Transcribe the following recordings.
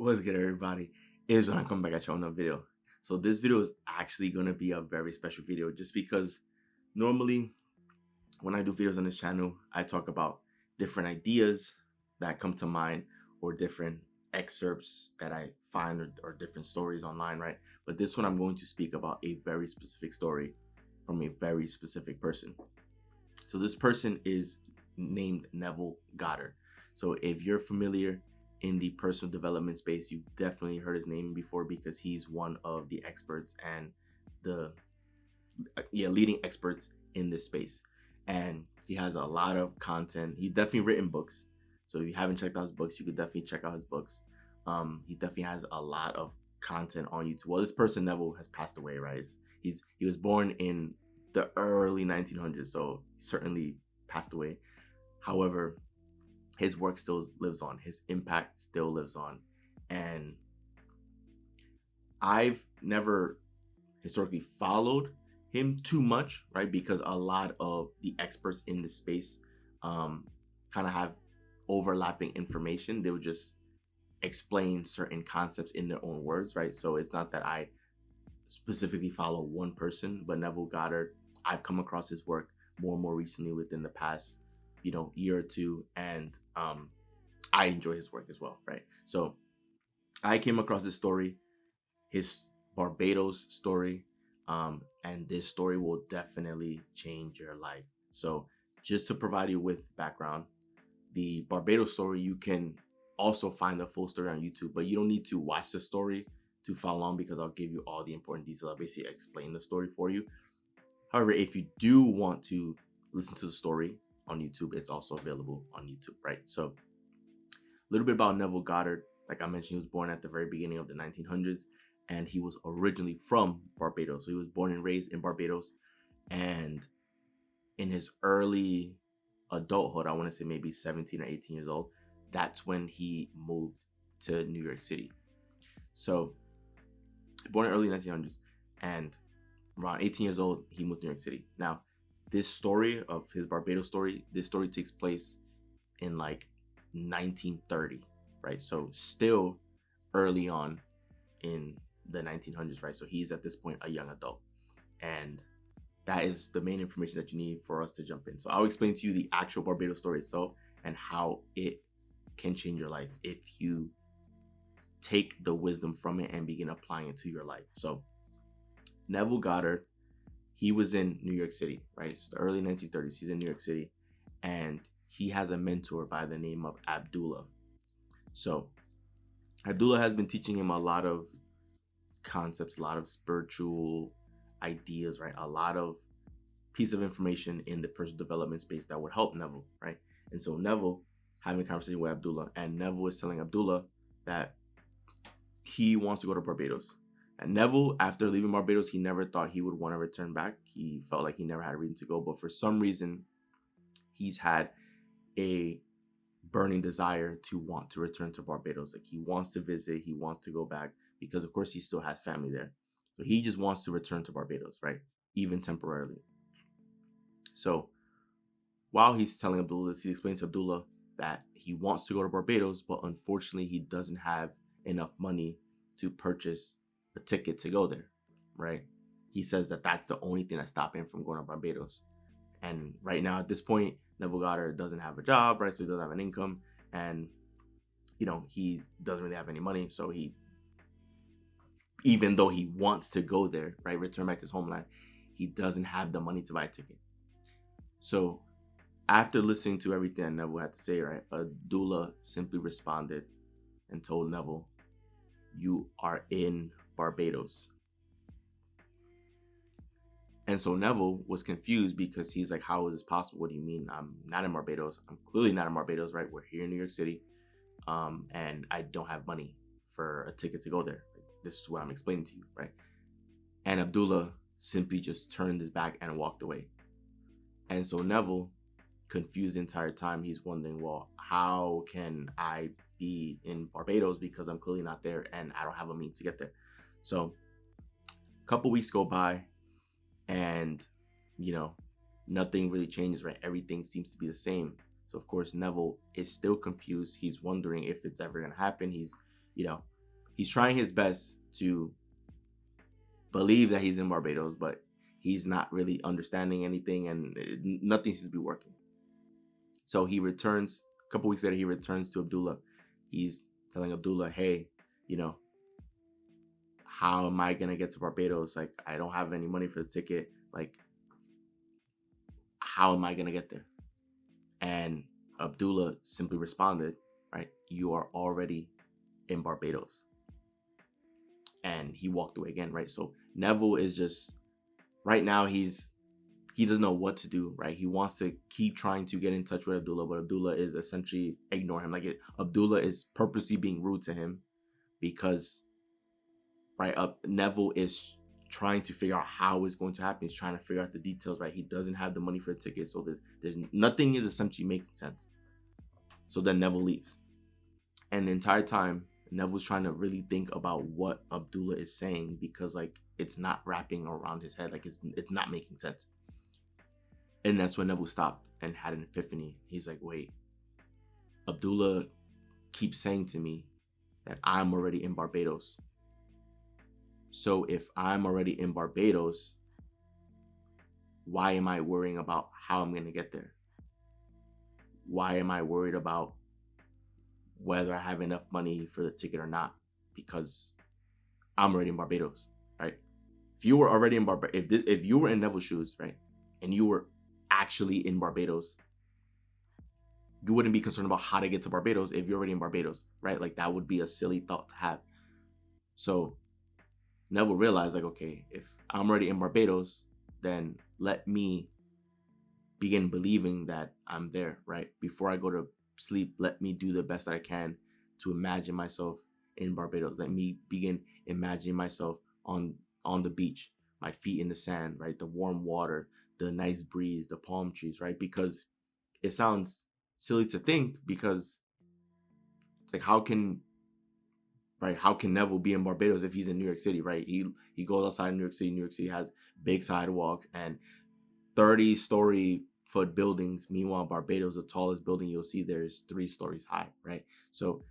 What's good, everybody? Is when I come back at you on a video. So this video is actually gonna be a very special video, just because normally when I do videos on this channel, I talk about different ideas that come to mind or different excerpts that I find or different stories online, right? But this one, I'm going to speak about a very specific story from a very specific person. So this person is named Neville Goddard. So if you're familiar in the personal development space, you've definitely heard his name before because he's one of the experts and the leading experts in this space. And he has a lot of content. He's definitely written books. So if you haven't checked out his books, you could definitely check out his books. He definitely has a lot of content on YouTube. Well, this person Neville has passed away, right? He was born in the early 1900s, so he certainly passed away. However, his work still lives on. His impact still lives on. And I've never historically followed him too much, right? Because a lot of the experts in the space kind of have overlapping information. They would just explain certain concepts in their own words, right? So it's not that I specifically follow one person, but Neville Goddard, I've come across his work more and more recently within the past, year or two, and I enjoy his work as well, right? So I came across this story, his Barbados story, and this story will definitely change your life. So just to provide you with background, the Barbados story, you can also find the full story on YouTube, but you don't need to watch the story to follow along because I'll give you all the important details. I'll basically explain the story for you. However, if you do want to listen to the story on YouTube, it's also available on YouTube, right? So a little bit about Neville Goddard. Like I mentioned, he was born at the very beginning of the 1900s, and he was originally from Barbados. So he was born and raised in Barbados, and in his early adulthood, I want to say maybe 17 or 18 years old, that's when he moved to New York City. So born in early 1900s, and around 18 years old, he moved to New York City. Now, this story of his Barbados story, this story takes place in like 1930, right? So still early on in the 1900s, right? So he's at this point a young adult. And that is the main information that you need for us to jump in. So I'll explain to you the actual Barbados story itself and how it can change your life if you take the wisdom from it and begin applying it to your life. So Neville Goddard, he was in New York City, right? It's the early 1930s. He's in New York City, and he has a mentor by the name of Abdullah. So Abdullah has been teaching him a lot of concepts, a lot of spiritual ideas, right? A lot of piece of information in the personal development space that would help Neville, right? And so Neville having a conversation with Abdullah, and Neville is telling Abdullah that he wants to go to Barbados. And Neville, after leaving Barbados, he never thought he would want to return back. He felt like he never had a reason to go, but for some reason, he's had a burning desire to want to return to Barbados. Like he wants to visit, he wants to go back because, of course, he still has family there. So he just wants to return to Barbados, right? Even temporarily. So while he's telling Abdullah this, he explains to Abdullah that he wants to go to Barbados, but unfortunately, he doesn't have enough money to purchase a ticket to go there, right? He says that that's the only thing that's stopping him from going to Barbados. And right now, at this point, Neville Goddard doesn't have a job, right? So he doesn't have an income, and he doesn't really have any money. So he, even though he wants to go there, right, return back to his homeland, he doesn't have the money to buy a ticket. So after listening to everything that Neville had to say, right, Abdullah simply responded and told Neville, "You are in Barbados." And so Neville was confused because he's like, how is this possible? What do you mean? I'm not in Barbados. I'm clearly not in Barbados, right? We're here in New York City. And I don't have money for a ticket to go there. This is what I'm explaining to you, right? And Abdullah simply just turned his back and walked away. And so Neville, confused the entire time, he's wondering, well, how can I be in Barbados because I'm clearly not there and I don't have a means to get there? So a couple weeks go by, and nothing really changes, right? Everything seems to be the same. So of course Neville is still confused. He's wondering if it's ever going to happen. He's you know, he's trying his best to believe that he's in Barbados, but he's not really understanding anything, and nothing seems to be working. So he returns a couple weeks later. He returns to Abdullah. He's telling Abdullah, "Hey, you know, how am I gonna get to Barbados? Like, I don't have any money for the ticket. Like, how am I gonna get there?" And Abdullah simply responded, "Right, you are already in Barbados." And he walked away again, right? So Neville is just right now he doesn't know what to do, right? He wants to keep trying to get in touch with Abdullah, but Abdullah is essentially ignore him. Abdullah is purposely being rude to him because, right, Neville is trying to figure out how it's going to happen. He's trying to figure out the details, right? He doesn't have the money for the ticket, so there's nothing is essentially making sense. So then Neville leaves, and the entire time Neville's trying to really think about what Abdullah is saying because it's not wrapping around his head, it's not making sense. And that's when Neville stopped and had an epiphany. He's like, wait, Abdullah keeps saying to me that I'm already in Barbados. So if I'm already in Barbados, why am I worrying about how I'm going to get there? Why am I worried about whether I have enough money for the ticket or not? Because I'm already in Barbados, right? If you were already in Barbados, if you were in Neville's shoes, right, and you were actually in Barbados, you wouldn't be concerned about how to get to Barbados if you're already in Barbados, right? That would be a silly thought to have. So Neville realized, okay, if I'm already in Barbados, then let me begin believing that I'm there, right? Before I go to sleep, let me do the best that I can to imagine myself in Barbados. Let me begin imagining myself on the beach, my feet in the sand, right? The warm water, the nice breeze, the palm trees, right? Because it sounds silly to think, because how can Neville be in Barbados if he's in New York City, right? He goes outside New York City. New York City has big sidewalks and 30-story foot buildings. Meanwhile, Barbados, the tallest building you'll see there is 3 stories high, right? So,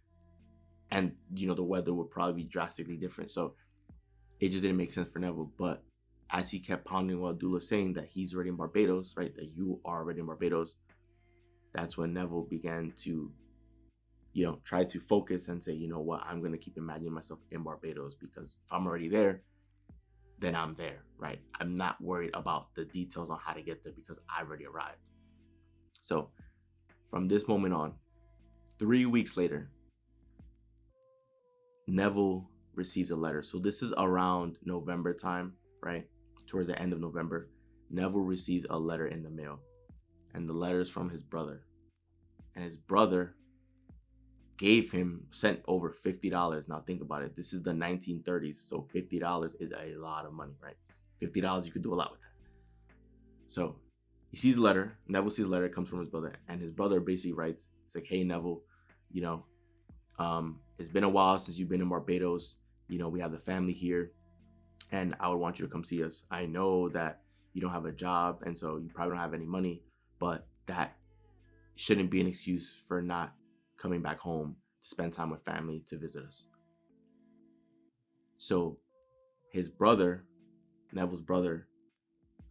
and the weather would probably be drastically different. So it just didn't make sense for Neville. But as he kept pondering what Abdullah was saying, that he's already in Barbados, right? That you are already in Barbados. That's when Neville began to, try to focus and say, you know what, I'm going to keep imagining myself in Barbados, because if I'm already there, then I'm there, right? I'm not worried about the details on how to get there because I already arrived. So from this moment on, 3 weeks later, Neville receives a letter. So this is around November time, right? Towards the end of November, Neville receives a letter in the mail, and the letter is from his brother. And his brother sent over $50. Now think about it. This is the 1930s, so $50 is a lot of money, right? $50, you could do a lot with that. So he sees the letter. Neville sees the letter. It comes from his brother, and his brother basically writes, it's like, hey, Neville, it's been a while since you've been in Barbados. We have the family here, and I would want you to come see us. I know that you don't have a job, and so you probably don't have any money, but that shouldn't be an excuse for not coming back home to spend time with family, to visit us. So his brother, Neville's brother,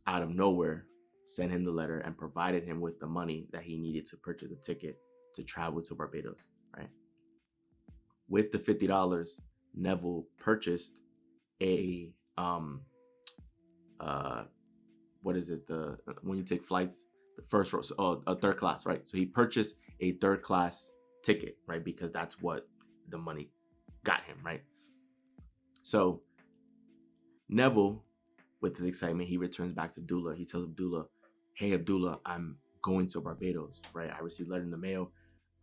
out of nowhere, sent him the letter and provided him with the money that he needed to purchase a ticket to travel to Barbados, right? With the $50, Neville purchased a what is it? When you take flights, the first row, a third class, right? So he purchased a third class ticket, right? Because that's what the money got him, right? So Neville, with his excitement, he returns back to Abdullah. He tells Abdullah, hey, Abdullah, I'm going to Barbados, right? I received a letter in the mail.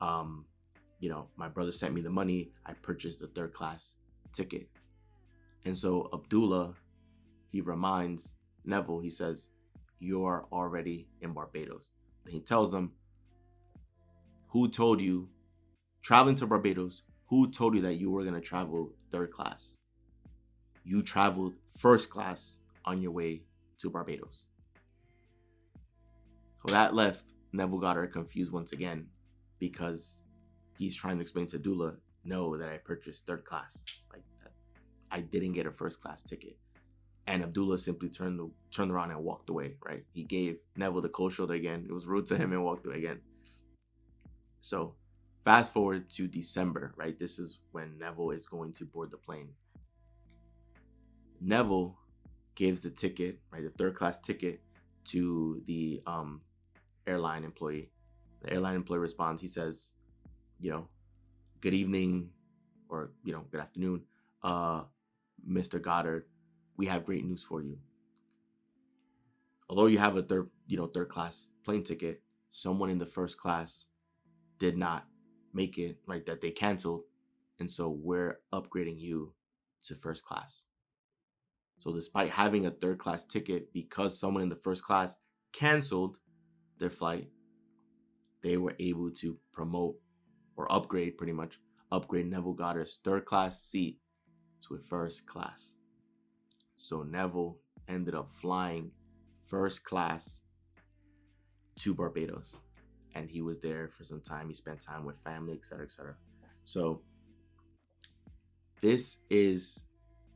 My brother sent me the money. I purchased the third class ticket. And so Abdullah, he reminds Neville, he says, you're already in Barbados. And he tells him, who told you, traveling to Barbados, who told you that you were going to travel third class? You traveled first class on your way to Barbados. So that left Neville Goddard confused once again, because he's trying to explain to Abdullah, know that I purchased third class, like that I didn't get a first class ticket. And Abdullah simply turned around and walked away, right? He gave Neville the cold shoulder again. It was rude to him and walked away again. So fast forward to December, right? This is when Neville is going to board the plane. Neville gives the ticket, right, the third class ticket, to the airline employee. The airline employee responds. He says, good evening, or good afternoon, Mr. Goddard. We have great news for you. Although you have a third class plane ticket, someone in the first class did not make it, right? That they canceled, and so we're upgrading you to first class. So despite having a third class ticket, because someone in the first class canceled their flight, they were able to promote or upgrade Neville Goddard's third class seat to a first class. So Neville ended up flying first class to Barbados, and he was there for some time. He spent time with family, etc., etc. So this is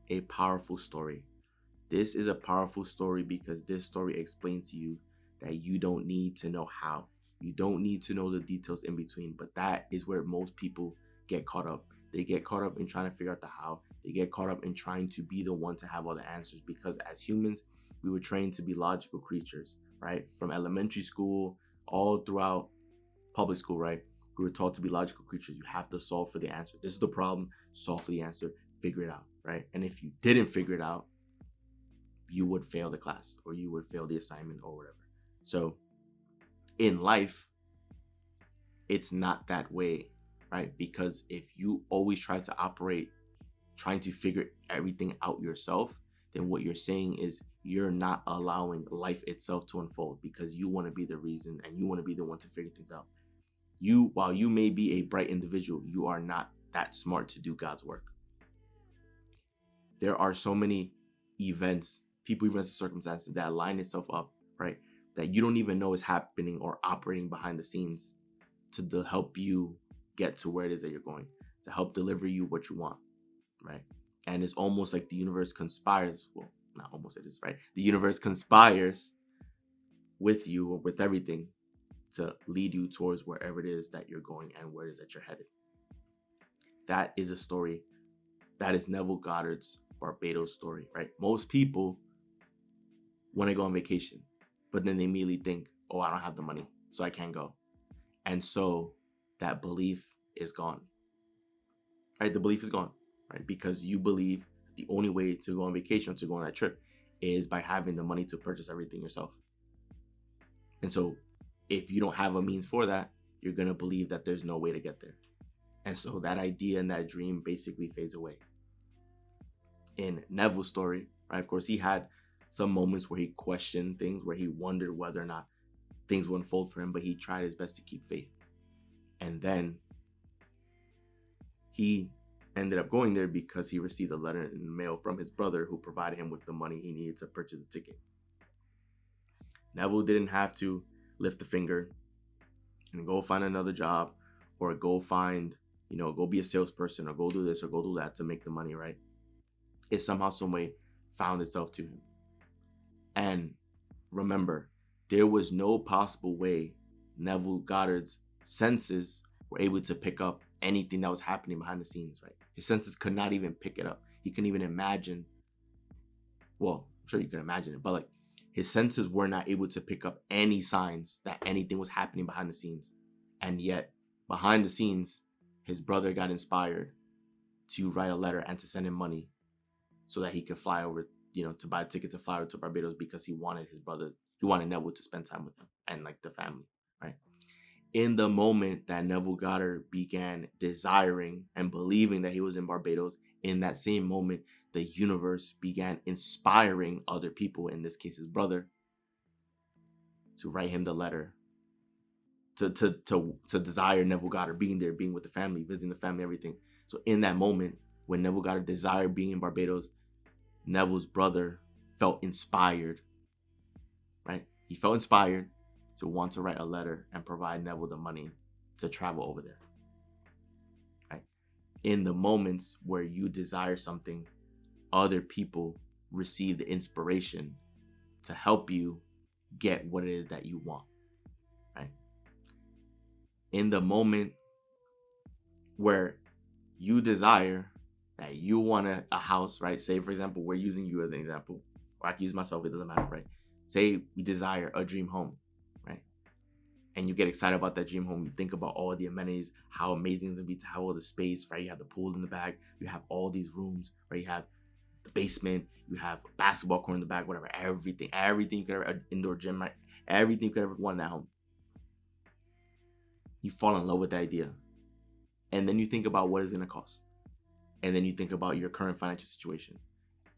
a powerful story. This is a powerful story because this story explains to you that you don't need to know how. You don't need to know the details in between, but that is where most people get caught up. They get caught up in trying to figure out the how. They get caught up in trying to be the one to have all the answers, because as humans, we were trained to be logical creatures, right? From elementary school all throughout public school, right? We were taught to be logical creatures. You have to solve for the answer. This is the problem. Solve for the answer. Figure it out, right? And if you didn't figure it out, you would fail the class, or you would fail the assignment, or whatever. So in life, it's not that way, right? Because if you always try to operate trying to figure everything out yourself, then what you're saying is you're not allowing life itself to unfold, because you want to be the reason and you want to be the one to figure things out. While you may be a bright individual, you are not that smart to do God's work. There are so many events, people, events, and circumstances that line itself up, right, that you don't even know is happening or operating behind the scenes to help you get to where it is that you're going, to help deliver you what you want, right? And it's almost like the universe conspires. Well, not almost, it is, right? The universe conspires with you, or with everything, to lead you towards wherever it is that you're going and where it is that you're headed. That is a story. That is Neville Goddard's Barbados story, right? Most people want to go on vacation, but then they immediately think, oh, I don't have the money, so I can't go. And so that belief is gone, right? The belief is gone, right? Because you believe the only way to go on vacation, to go on that trip, is by having the money to purchase everything yourself. And so if you don't have a means for that, you're going to believe that there's no way to get there. And so that idea and that dream basically fades away. In Neville's story, right, of course, he had some moments where he questioned things, where he wondered whether or not things would unfold for him, but he tried his best to keep faith. And then he ended up going there because he received a letter in the mail from his brother, who provided him with the money he needed to purchase a ticket. Neville didn't have to lift a finger and go find another job, or go find, go be a salesperson, or go do this or go do that to make the money, right? It somehow, some way found itself to him. And remember, there was no possible way Neville Goddard's senses were able to pick up anything that was happening behind the scenes, right? His senses could not even pick it up. He couldn't even imagine. Well, I'm sure you can imagine it, but like, his senses were not able to pick up any signs that anything was happening behind the scenes. And yet, behind the scenes, his brother got inspired to write a letter and to send him money so that he could fly over, to buy a ticket to fly over to Barbados, because he wanted Neville to spend time with him and like the family, right? In the moment that Neville Goddard began desiring and believing that he was in Barbados, in that same moment, the universe began inspiring other people, in this case his brother, to write him the letter, to desire Neville Goddard being there, being with the family, visiting the family, everything. So in that moment, when Neville Goddard desired being in Barbados, Neville's brother felt inspired, right? He felt inspired to want to write a letter and provide Neville the money to travel over there, right? in the moments where you desire something, other people receive the inspiration to help you get what it is that you want, right? In the moment where you desire that you want a house, right? Say, for example, we're using you as an example, or I can use myself, it doesn't matter, right? Say we desire a dream home, right? And you get excited about that dream home. You think about all the amenities, how amazing it's gonna be to have all the space, right? You have the pool in the back, you have all these rooms, right? You have the basement, you have a basketball court in the back, whatever, everything you could ever, indoor gym, right? Everything you could ever want in that home. You fall in love with the idea. And then you think about what it's gonna cost. And then you think about your current financial situation.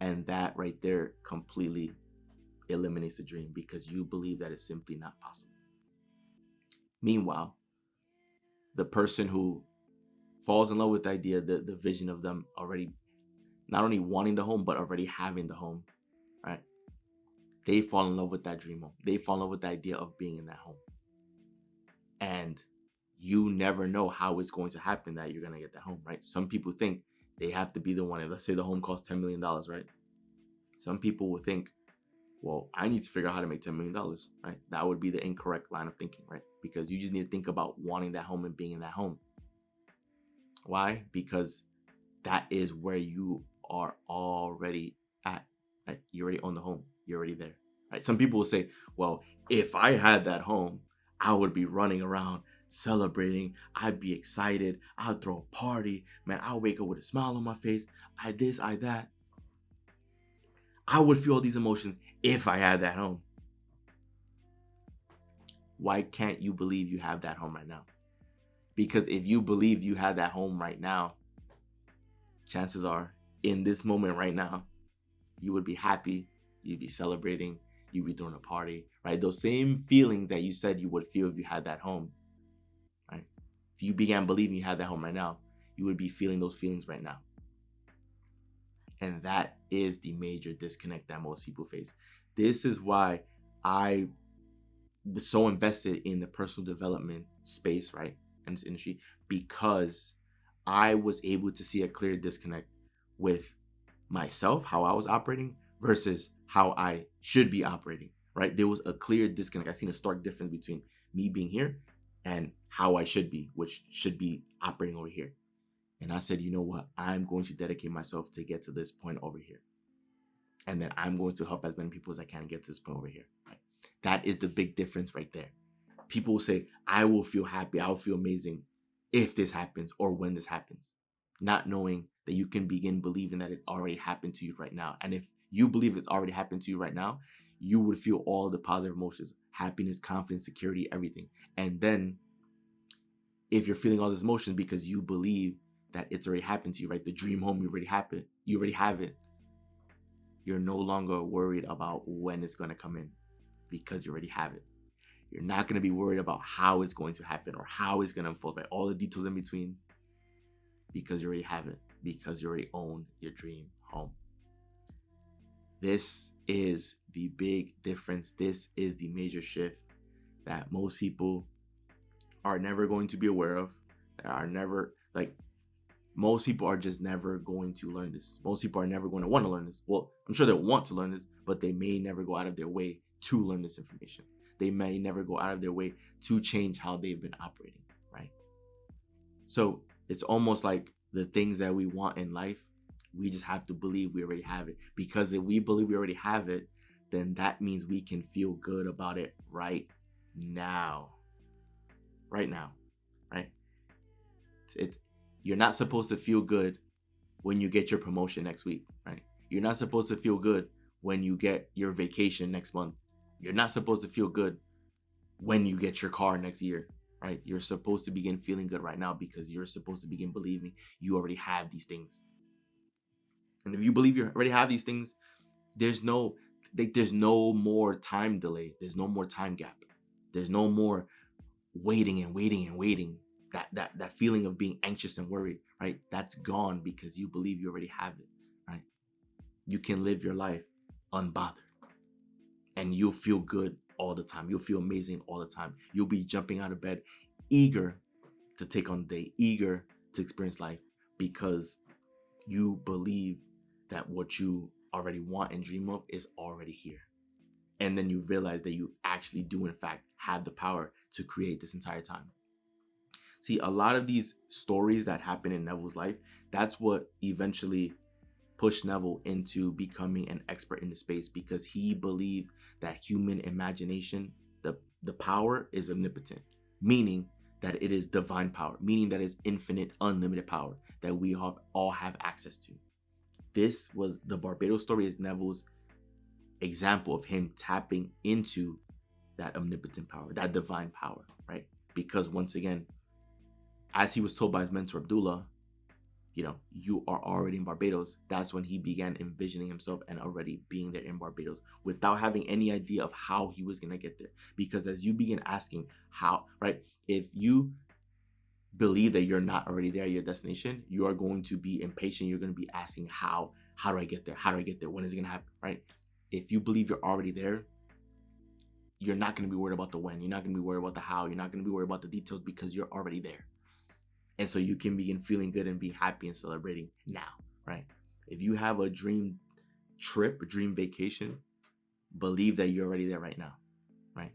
And that right there completely eliminates the dream because you believe that it's simply not possible. Meanwhile, the person who falls in love with the idea, the vision of them already not only wanting the home, but already having the home, right? They fall in love with that dream home. They fall in love with the idea of being in that home. And you never know how it's going to happen that you're going to get that home, right? Some people think they have to be the one. Let's say the home costs $10 million, right? Some people will think, well, I need to figure out how to make $10 million, right? That would be the incorrect line of thinking, right? Because you just need to think about wanting that home and being in that home. Why? Because that is where you are already at, right? You already own the home. You're already there, right? Some people will say, well, if I had that home, I would be running around celebrating. I'd be excited. I'd throw a party. Man, I'll wake up with a smile on my face. I this, I that. I would feel all these emotions if I had that home. Why can't you believe you have that home right now? Because if you believe you have that home right now, chances are in this moment right now, you would be happy, you'd be celebrating, you'd be throwing a party, right? Those same feelings that you said you would feel if you had that home, right? If you began believing you had that home right now, you would be feeling those feelings right now. And that is the major disconnect that most people face. This is why I was so invested in the personal development space, right? And this industry, because I was able to see a clear disconnect with myself, how I was operating versus how I should be operating, right? There was a clear disconnect. I seen a stark difference between me being here and how I should be, which should be operating over here. And I said, you know what? I'm going to dedicate myself to get to this point over here. And then I'm going to help as many people as I can get to this point over here. Right? That is the big difference right there. People will say, I will feel happy, I will feel amazing if this happens or when this happens. Not knowing that you can begin believing that it already happened to you right now. And if you believe it's already happened to you right now, you would feel all the positive emotions, happiness, confidence, security, everything. And then if you're feeling all these emotions because you believe that it's already happened to you, right? The dream home, you already have it. You're no longer worried about when it's going to come in because you already have it. You're not going to be worried about how it's going to happen or how it's going to unfold, right? All the details in between, because you already have it, because you already own your dream home. This is the big difference. This is the major shift that most people are never going to be aware of, most people are just never going to learn this. Most people are never going to want to learn this. Well, I'm sure they'll want to learn this, but they may never go out of their way to learn this information. They may never go out of their way to change how they've been operating, right? So it's almost like the things that we want in life, we just have to believe we already have it. Because if we believe we already have it, then that means we can feel good about it right now. Right now, right? You're not supposed to feel good when you get your promotion next week, right? You're not supposed to feel good when you get your vacation next month. You're not supposed to feel good when you get your car next year, right? You're supposed to begin feeling good right now because you're supposed to begin believing you already have these things. And if you believe you already have these things, there's no more time delay. There's no more time gap. There's no more waiting and waiting and waiting. That feeling of being anxious and worried, right? That's gone because you believe you already have it, right? You can live your life unbothered and you'll feel good all the time. You'll feel amazing all the time. You'll be jumping out of bed, eager to take on the day, eager to experience life because you believe that what you already want and dream of is already here. And then you realize that you actually do, in fact, have the power to create this entire time. See, a lot of these stories that happen in Neville's life, that's what eventually pushed Neville into becoming an expert in the space, because he believed that human imagination, the power is omnipotent, meaning that it is divine power, meaning that it's infinite, unlimited power that we all have access to. This was the Barbados story, is Neville's example of him tapping into that omnipotent power, that divine power, right? Because once again, as he was told by his mentor Abdullah, you are already in Barbados. That's when he began envisioning himself and already being there in Barbados without having any idea of how he was going to get there. Because as you begin asking how, right, if you believe that you're not already there at your destination, you are going to be impatient. You're going to be asking how do I get there? How do I get there? When is it going to happen, right? If you believe you're already there, you're not going to be worried about the when. You're not going to be worried about the how. You're not going to be worried about the details, because you're already there. And so you can begin feeling good and be happy and celebrating now, right? If you have a dream trip, a dream vacation, believe that you're already there right now, right?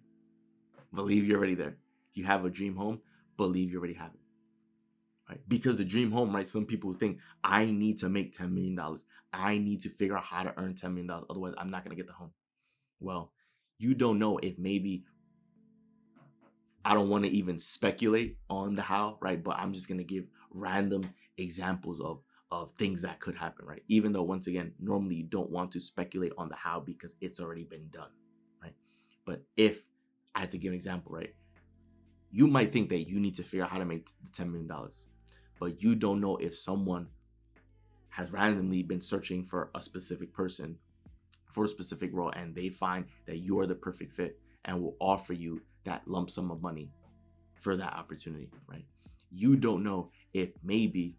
Believe you're already there. You have a dream home, believe you already have it, right? Because the dream home, right? Some people think, I need to make $10 million. I need to figure out how to earn $10 million. Otherwise, I'm not going to get the home. Well, you don't know if maybe, I don't want to even speculate on the how, right? But I'm just going to give random examples of things that could happen, right? Even though, once again, normally you don't want to speculate on the how because it's already been done, right? But if I had to give an example, right? You might think that you need to figure out how to make the $10 million, but you don't know if someone has randomly been searching for a specific person for a specific role, and they find that you are the perfect fit and will offer you that lump sum of money for that opportunity, right? You don't know if maybe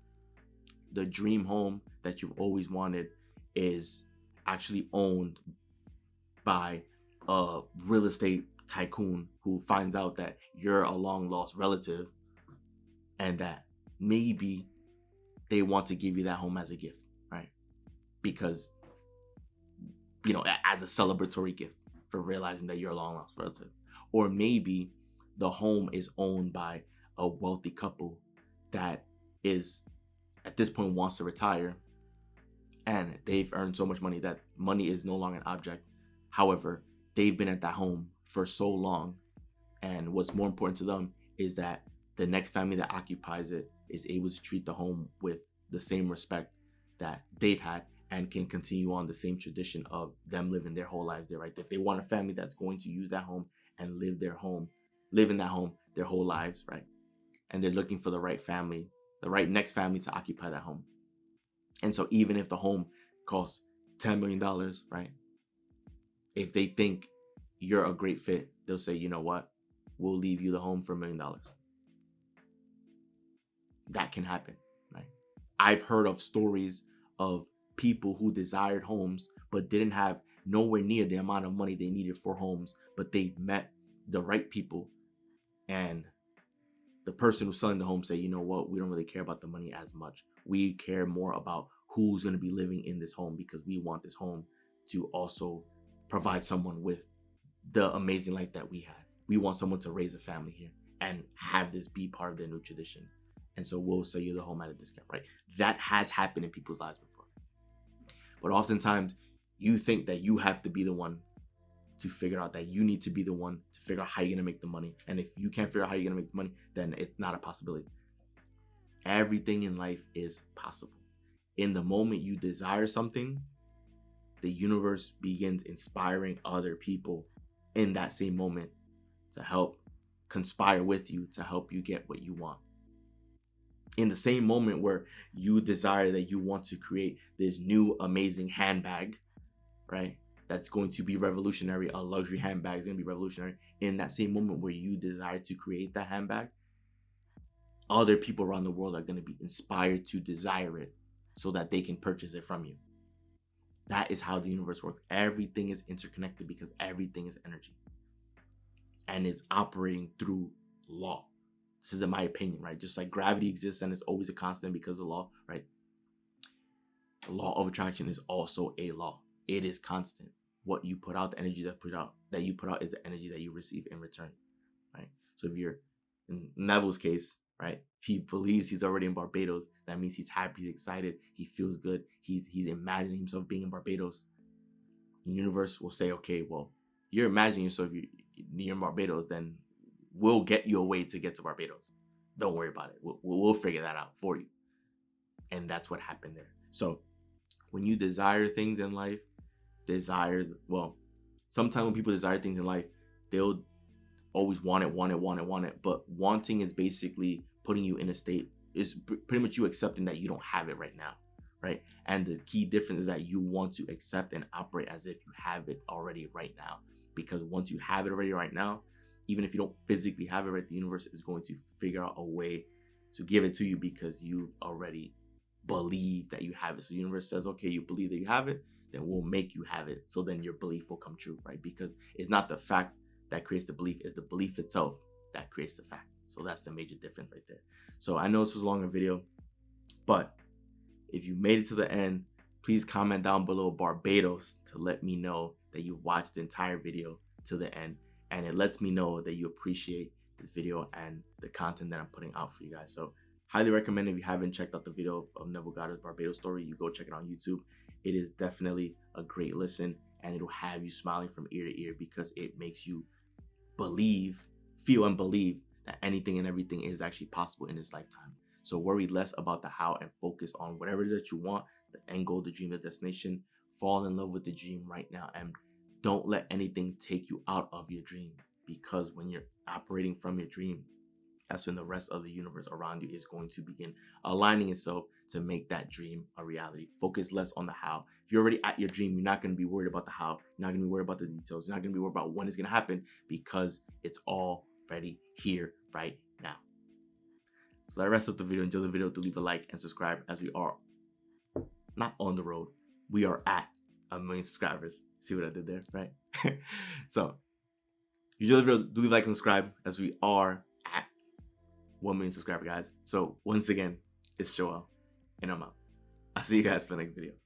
the dream home that you've always wanted is actually owned by a real estate tycoon who finds out that you're a long lost relative, and that maybe they want to give you that home as a gift, right? Because, as a celebratory gift for realizing that you're a long lost relative. Or maybe the home is owned by a wealthy couple that is, at this point, wants to retire, and they've earned so much money that money is no longer an object. However, they've been at that home for so long, and what's more important to them is that the next family that occupies it is able to treat the home with the same respect that they've had, and can continue on the same tradition of them living their whole lives there, right? If they want a family that's going to use that home and live in that home their whole lives, right? And they're looking for the right family, the right next family to occupy that home. And so even if the home costs $10 million, right? If they think you're a great fit, they'll say, you know what? We'll leave you the home for $1 million. That can happen, right? I've heard of stories of people who desired homes but didn't have nowhere near the amount of money they needed for homes, but they met the right people, and the person who's selling the home say, you know what, we don't really care about the money as much. We care more about who's going to be living in this home, because we want this home to also provide someone with the amazing life that we had. We want someone to raise a family here and have this be part of their new tradition. And so we'll sell you the home at a discount, right? That has happened in people's lives before. But oftentimes you think that you have to be the one to figure out, that you need to be the one to figure out how you're going to make the money. And if you can't figure out how you're going to make the money, then it's not a possibility. Everything in life is possible. In the moment you desire something, the universe begins inspiring other people in that same moment to help conspire with you to help you get what you want. In the same moment where you desire that you want to create this new amazing handbag, right? That's going to be revolutionary. A luxury handbag is going to be revolutionary. In that same moment where you desire to create that handbag, other people around the world are going to be inspired to desire it so that they can purchase it from you. That is how the universe works. Everything is interconnected because everything is energy and is operating through law. This is in my opinion, right? Just like gravity exists and it's always a constant because of law, right? The law of attraction is also a law. It is constant. What you put out, the energy that you put out is the energy that you receive in return, right? So if you're in Neville's case, right, if he believes he's already in Barbados, that means he's happy, he's excited, he feels good, he's imagining himself being in Barbados. The universe will say, okay, well, you're imagining yourself you're in Barbados, then we'll get you a way to get to Barbados. Don't worry about it. We'll figure that out for you. And that's what happened there. So when you desire things in life, sometimes when people desire things in life, they'll always want it. But wanting is basically putting you in a state, is pretty much you accepting that you don't have it right now, right? And the key difference is that you want to accept and operate as if you have it already right now. Because once you have it already right now, even if you don't physically have it right, the universe is going to figure out a way to give it to you because you've already believed that you have it. So the universe says, okay, you believe that you have it, then we'll make you have it. So then your belief will come true, right? Because it's not the fact that creates the belief, it's the belief itself that creates the fact. So that's the major difference right there. So I know this was a longer video, but if you made it to the end, please comment down below Barbados to let me know that you watched the entire video to the end. And it lets me know that you appreciate this video and the content that I'm putting out for you guys. So highly recommend, if you haven't checked out the video of Neville Goddard's Barbados story, you go check it on YouTube. It is definitely a great listen, and it'll have you smiling from ear to ear because it makes you feel and believe that anything and everything is actually possible in this lifetime. So worry less about the how and focus on whatever it is that you want, the end goal, the dream, the destination. Fall in love with the dream right now, and don't let anything take you out of your dream, because when you're operating from your dream, that's when the rest of the universe around you is going to begin aligning itself to make that dream a reality. Focus less on the how. If you're already at your dream, you're not going to be worried about the how. You're not going to be worried about the details. You're not going to be worried about when it's going to happen, because it's already here right now. So that wraps up the video. Enjoy the video. Do leave a like and subscribe, as we are not on the road. We are at 1 million subscribers. See what I did there, right? So, you enjoy the video, do leave a like and subscribe, as we are at 1 million subscribers, guys. So, once again, it's Joel, and I'm out. I'll see you guys for the next video.